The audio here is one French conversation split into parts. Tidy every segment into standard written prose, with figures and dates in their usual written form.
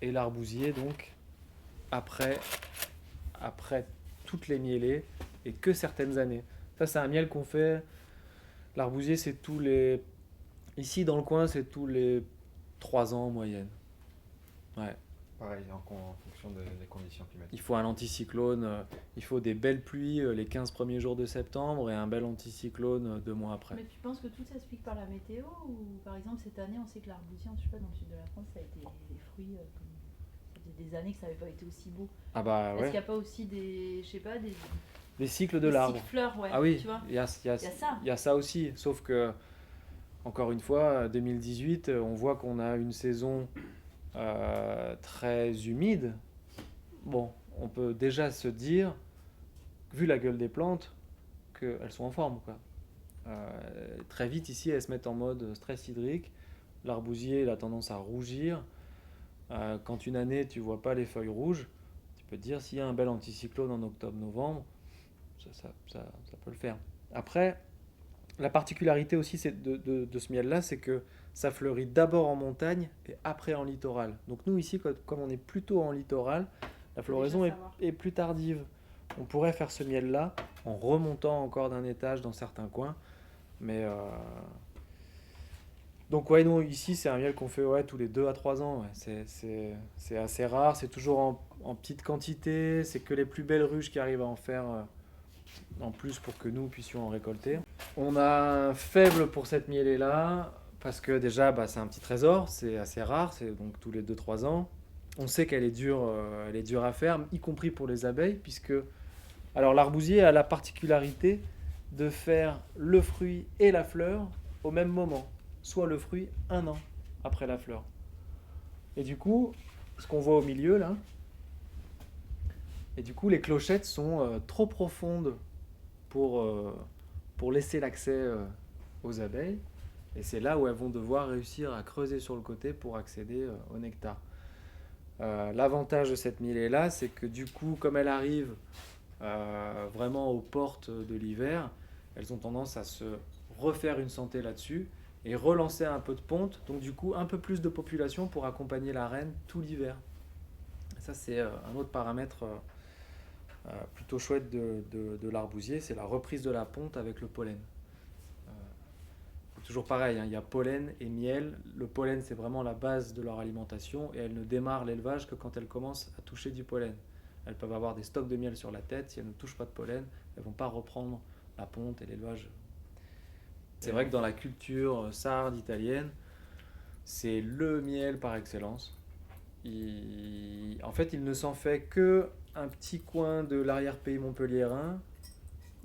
et l'arbousier, donc, après, après toutes les mielées et que certaines années. Ça, c'est un miel qu'on fait. L'arbousier, c'est tous les. Ici, dans le coin, c'est tous les 3 ans en moyenne. Ouais. Pareil, en fonction des conditions Il climatiques. faut un anticyclone, il faut des belles pluies les 15 premiers jours de septembre et un bel anticyclone 2 mois après. Mais tu penses que tout s'explique par la météo ou par exemple cette année on sait que l'arbousier, je sais pas, dans le sud de la France, ça a été les fruits ça faisait des années que ça n'avait pas été aussi beau. Ah bah Est-ce qu'il ouais, n'y a pas aussi des, je sais pas, les cycles de des l'arbre. cycles fleurs, ouais, Ah oui, tu vois? il Il y a ça. y a ça aussi, sauf que, encore une fois, 2018, on voit qu'on a une saison très humide. Bon, on peut déjà se dire, vu la gueule des plantes, qu'elles sont en forme, quoi. Très vite ici, elles se mettent en mode stress hydrique. L'arbousier il a tendance à rougir. Quand une année tu vois pas les feuilles rouges, tu peux te dire s'il y a un bel anticyclone en octobre-novembre, ça peut le faire. Après, la particularité aussi de ce miel-là, c'est que ça fleurit d'abord en montagne et après en littoral. Donc nous ici, comme on est plutôt en littoral, la Faut déjà floraison savoir. est plus tardive. On pourrait faire ce miel-là en remontant encore d'un étage dans certains coins, mais donc ouais, nous ici c'est un miel qu'on fait ouais, tous les 2 à 3 ans. Ouais. C'est assez rare, c'est toujours en petite quantité, c'est que les plus belles ruches qui arrivent à en faire en plus pour que nous puissions en récolter. On a un faible pour cette mielée-là, parce que déjà bah, c'est un petit trésor, c'est assez rare, c'est donc tous les 2 3 ans. On sait qu'elle elle est dure à faire, y compris pour les abeilles, puisque alors l'arbousier a la particularité de faire le fruit et la fleur au même moment, soit le fruit 1 an après la fleur. Et du coup, ce qu'on voit au milieu là, et du coup les clochettes sont trop profondes pour, euh, pour laisser l'accès aux abeilles. Et c'est là où elles vont devoir réussir à creuser sur le côté pour accéder au nectar. L'avantage de cette millée-là, c'est que du coup, comme elle arrive vraiment aux portes de l'hiver, elles ont tendance à se refaire une santé là-dessus et relancer un peu de ponte, donc du coup un peu plus de population pour accompagner la reine tout l'hiver. Ça c'est un autre paramètre plutôt chouette de l'arbousier, c'est la reprise de la ponte avec le pollen. Toujours pareil, hein, il y a pollen et miel. Le pollen, c'est vraiment la base de leur alimentation et elles ne démarrent l'élevage que quand elles commencent à toucher du pollen. Elles peuvent avoir des stocks de miel sur la tête, si elles ne touchent pas de pollen, elles ne vont pas reprendre la ponte et l'élevage. C'est Et vrai que dans la culture sarde italienne, c'est le miel par excellence. En fait, il ne s'en fait que un petit coin de l'arrière-pays montpelliérain.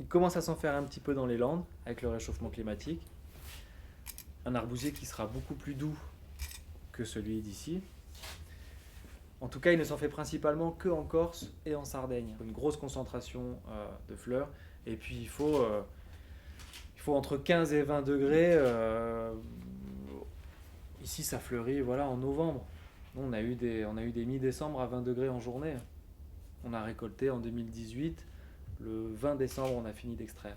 Il commence à s'en faire un petit peu dans les Landes avec le réchauffement climatique. Un arbousier qui sera beaucoup plus doux que celui d'ici. En tout cas, il ne s'en fait principalement que en Corse et en Sardaigne. Une grosse concentration de fleurs. Et puis il faut entre 15 et 20 degrés. Ici, ça fleurit voilà, en novembre. On a eu des mi-décembre à 20 degrés en journée. On a récolté en 2018. Le 20 décembre, on a fini d'extraire.